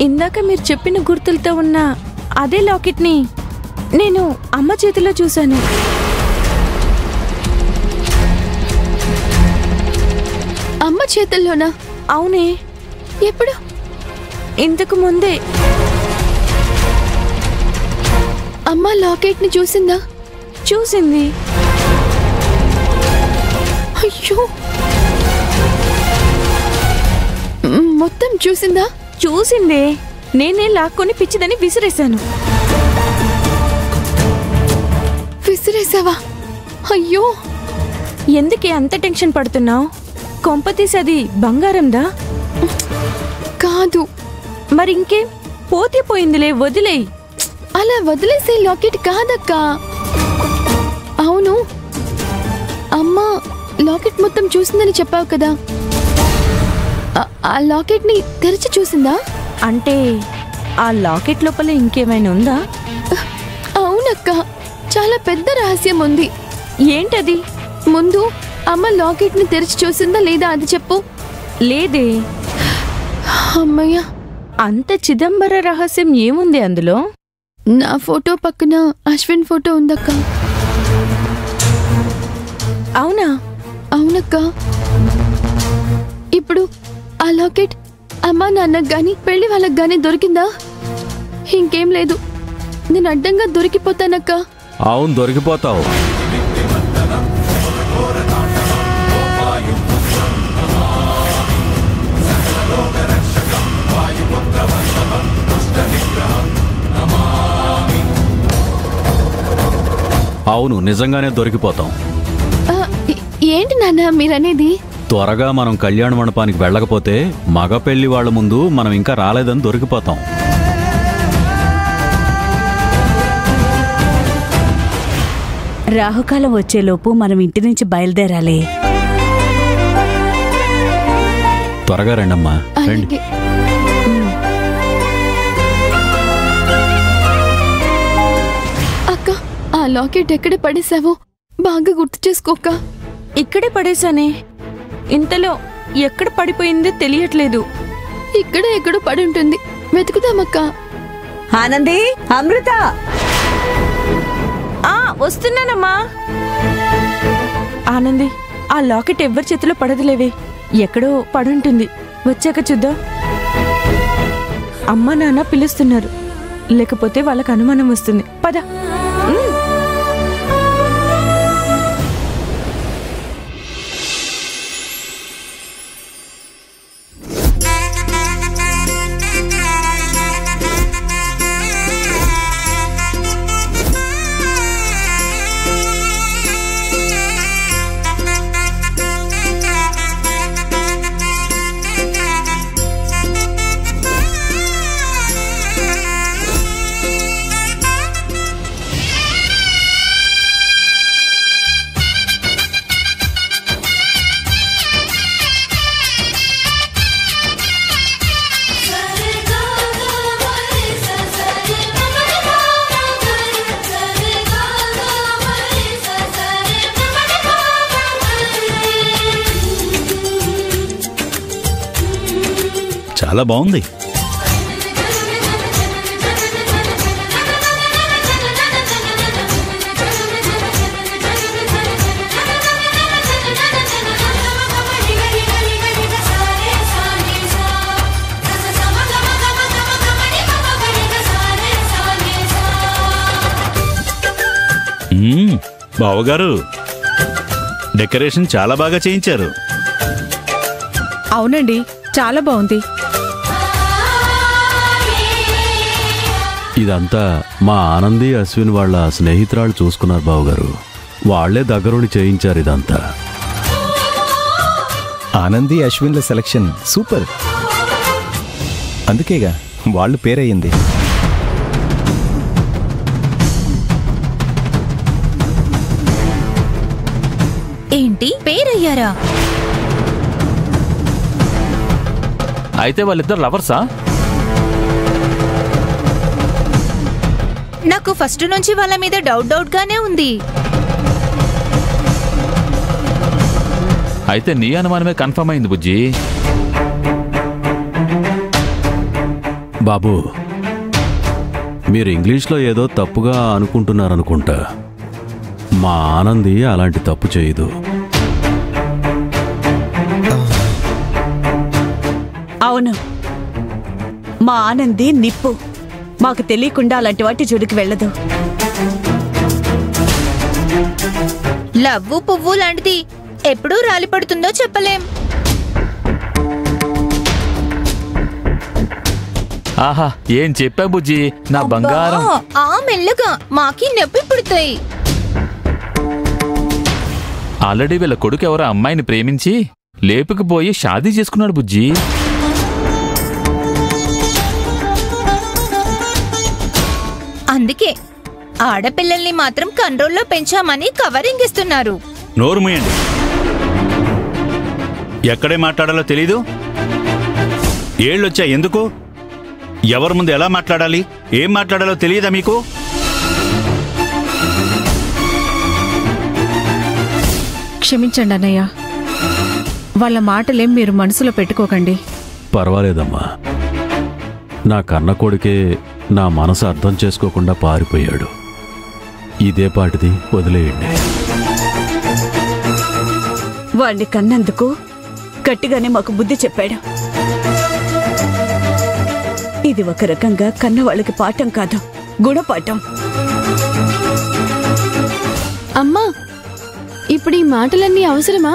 ఇందాక మీరు చెప్పిన గుర్తులతో ఉన్న అదే లాకెట్ని నేను అమ్మ చేతిలో చూశాను. అమ్మ చేతుల్లోనా? అవునే. ఎప్పుడు? ఇంతకు ముందే. అమ్మ లాకెట్ ని చూసిందా? చూసింది. అయ్యో, మొత్తం చూసిందా? చూసిందే. నేనే లాక్కొని పిచ్చిదని విసిరేశాను. విసిరేసావా? అయ్యో, ఎందుకే అంత టెన్షన్ పడుతున్నావు? కొంపతీసి అది బంగారందా? కాదు. మరింకే? పోతే పోయిందిలే, వదిలేయి. అలా వదిలేసే లాకెట్ కాదక్క. అవును, అమ్మ లాకెట్ మొత్తం చూసిందని చెప్పావు కదా, ఆ లాకెట్ ని తెరిచి చూసిందా? అంటే ఆ లాకెట్ లోపల ఇంకేమైనా ఉందా? అవునక్క, చాలా పెద్ద రహస్యం ఉంది. ఏంటది? ముందు అమ్మ లాకెట్ ని తెరిచి చూసిందా లేదా అది చెప్పు. లేదే. అమ్మయ్య, అంత చిదంబర రహస్యం ఏముంది అందులో? నా ఫోటో పక్కన అశ్విన్ ఫోటో ఉందక్క. అవునా? అవునక్క. ఇప్పుడు ఆ లాకెట్ అమ్మా నాన్నకు గాని పెళ్లి వాళ్ళకి గాని దొరికిందా? ఇంకేం లేదు, నేను అడ్డంగా దొరికిపోతానక్క. అవును, దొరికిపోతావు. అవును, నిజంగానే దొరికిపోతాం. ఏంటి నాన్న మీరనేది? త్వరగా మనం కళ్యాణ మండపానికి వెళ్ళకపోతే మగ పెళ్లి వాళ్ళ ముందు మనం ఇంకా రాలేదని దొరికిపోతాం. రాహుకాలం వచ్చేలోపు మనం ఇంటి నుంచి బయలుదేరాలి. త్వరగా రండమ్మా, రండి. అక్క, ఆ లాకెట్ ఎక్కడ పడేసావో బాగా గుర్తు చేసుకోక. ఇక్కడే పడేశానే. ఇంతలో ఎక్కడ పడిపోయిందో తెలియట్లేదు. ఇక్కడ ఎక్కడో పడి ఉంటుంది, వెతుకుదామక్క. ఆనంది, అమృత, వస్తున్నానమ్మా. ఆనంది, ఆ లాకెట్ ఎవ్వరి చేతిలో పడదులేవే, ఎక్కడో పడుంటుంది. వచ్చాక చూద్దాం. అమ్మ నాన్న పిలుస్తున్నారు, లేకపోతే వాళ్ళకు అనుమానం వస్తుంది. పద. చాలా బాగుంది. బావగారు, డెకరేషన్ చాలా బాగా చేయించారు. అవునండి, చాలా బాగుంది. ఇదంతా మా ఆనంది అశ్విన్ వాళ్ళ స్నేహితురాలు చూసుకున్నారు బావగారు. వాళ్లే దగ్గరుండి చేయించారు ఇదంతా. ఆనంది అశ్విన్ల సెలక్షన్ సూపర్, అందుకేగా వాళ్ళు పేరయ్యింది. ఏంటి పేరయ్యారా? అయితే వాళ్ళిద్దరు లవర్సా? నాకు ఫస్ట్ నుంచి వాళ్ళ మీద డౌట్ గానే ఉంది. అయితే నీ అనుమానమే కన్ఫర్మ్ అయింది బుజ్జి. బాబు, మీరు ఇంగ్లీష్లో ఏదో తప్పుగా అనుకుంటున్నారనుకుంటా. మా ఆనంది అలాంటి తప్పు చేయదు. అవును, మా ఆనంది నిప్పు. మాకు తెలియకుండా అలాంటి వాటి జోడికి వెళ్ళదు. లవ్వు పువ్వు లాంటిది ఎప్పుడూ రాలిపడుతుందో చెప్పలేం. ఆహా, ఏం చెప్పా బుజ్జి, నా బంగారం. ఆ మెల్లగా మాకి నొప్పి పుడతాయి. ఆల్రెడీ వీళ్ళ కొడుకు ఎవరో అమ్మాయిని ప్రేమించి లేపుకుపోయి షాదీ చేసుకున్నాడు బుజ్జి. అందుకే ఆడపిల్లల్ని మాత్రం కంట్రోల్లో పెంచామని కవరింగ్ ఇస్తున్నారు. నోరు మూయండి. ఎక్కడే మాట్లాడాలో తెలీదు. ఏళ్ళొచ్చా ఎందుకు? ఎవరి ముందు ఎలా మాట్లాడాలి, ఏం మాట్లాడాలో తెలియదా మీకు? క్షమించండి అన్నయ్య, వాళ్ళ మాటలేం మీరు మనసులో పెట్టుకోకండి. పర్వాలేదమ్మా. నా కన్న కొడుకే నా మనసు అర్థం చేసుకోకుండా పారిపోయాడు. ఇదే పాటిది వదిలేయండి. వాణ్ణి కన్నందుకు గట్టిగానే మాకు బుద్ధి చెప్పాడు. ఇది ఒక రకంగా కన్నవాళ్ళకి పాఠం కాదు, గుణపాఠం. అమ్మా, ఇప్పుడు ఈ మాటలన్నీ అవసరమా?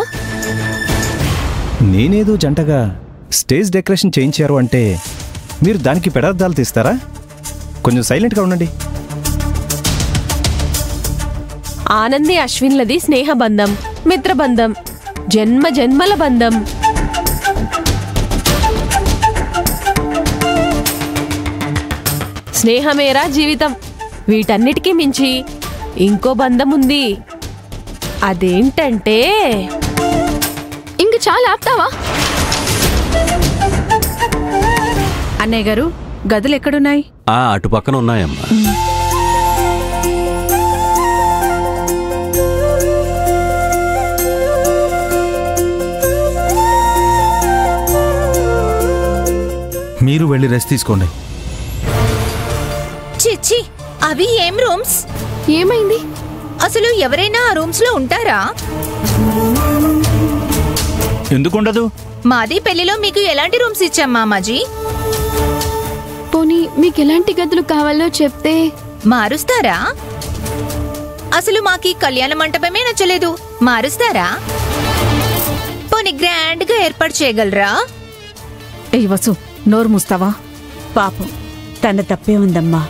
నేనేదో జంటగా స్టేజ్ డెకరేషన్ చేయించారు అంటే మీరు దానికి పెడార్థాలు తీస్తారా? కొంచెం సైలెంట్గా ఉండండి. ఆనంది అశ్విన్లది స్నేహబంధం, మిత్రబంధం, జన్మ జన్మల బంధం. స్నేహమేరా జీవితం. వీటన్నిటికీ మించి ఇంకో బంధం ఉంది. అదేంటంటే... ఇంక చాలా ఆపుతావా? అన్నయ్య గారు, గదులు ఎక్కడున్నాయి? అటు పక్కన ఉన్నాయమ్మా. మీరు వెళ్ళి రెస్ట్ తీసుకోండి. చిచ్చి, అవి ఏం రూమ్స్? ఏమైంది? అసలు ఎవరైనా ఆ రూమ్స్ లో ఉంటారా? ఎందుకుండదు? మాది పెళ్లిలో మీకు ఎలాంటి రూమ్స్ ఇచ్చాం మామాజీ? పోనీ మీకు ఎలాంటి గదులు కావాలో చెప్తే మారుస్తారా? అసలు మాకీ కళ్యాణ మంటపమే నచ్చలేదు, మారుస్తారా? పోనీ గ్రాండ్ గా ఏర్పాటు చేయగలరా? ఏ వసు, నోరు మూస్తావా? పాపం, తన తప్పే ఉందమ్మా.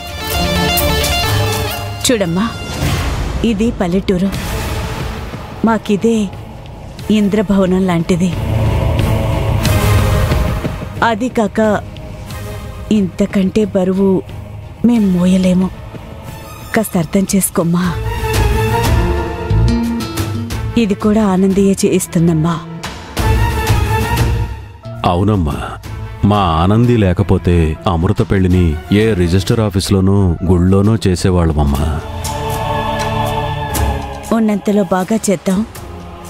చూడమ్మా, ఇది పల్లెటూరు. మాకిదే ఇంద్రభవనం లాంటిది. అది కాక ఇంతకంటే బరువు మేం మోయలేము. కాస్త అర్థం చేసుకోమ్మా. ఇది కూడా ఆనందీయే చేయిస్తుందమ్మా. అవునమ్మా, మా ఆనంది లేకపోతే అమృత పెళ్లిని ఏ రిజిస్టర్ ఆఫీస్లోనో గుళ్ళోనో చేసేవాళ్ళమమ్మా. ఉన్నంతలో బాగా చేద్దాం.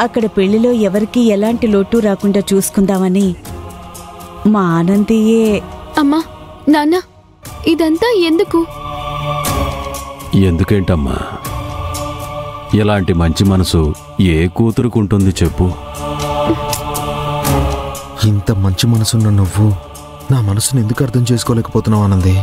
అక్కడ పెళ్లిలో ఎవరికీ ఎలాంటి లోటు రాకుండా చూసుకుందామని మా ఆనందీయే. అమ్మా, నాన్న, ఇదంతా ఎందుకు? ఎందుకేంటమ్మా, ఇలాంటి మంచి మనసు ఏ కూతురుకుంటుంది చెప్పు? ఇంత మంచి మనసున్న నువ్వు నా మనసును ఎందుకు అర్థం చేసుకోలేకపోతున్నావు ఆనంది?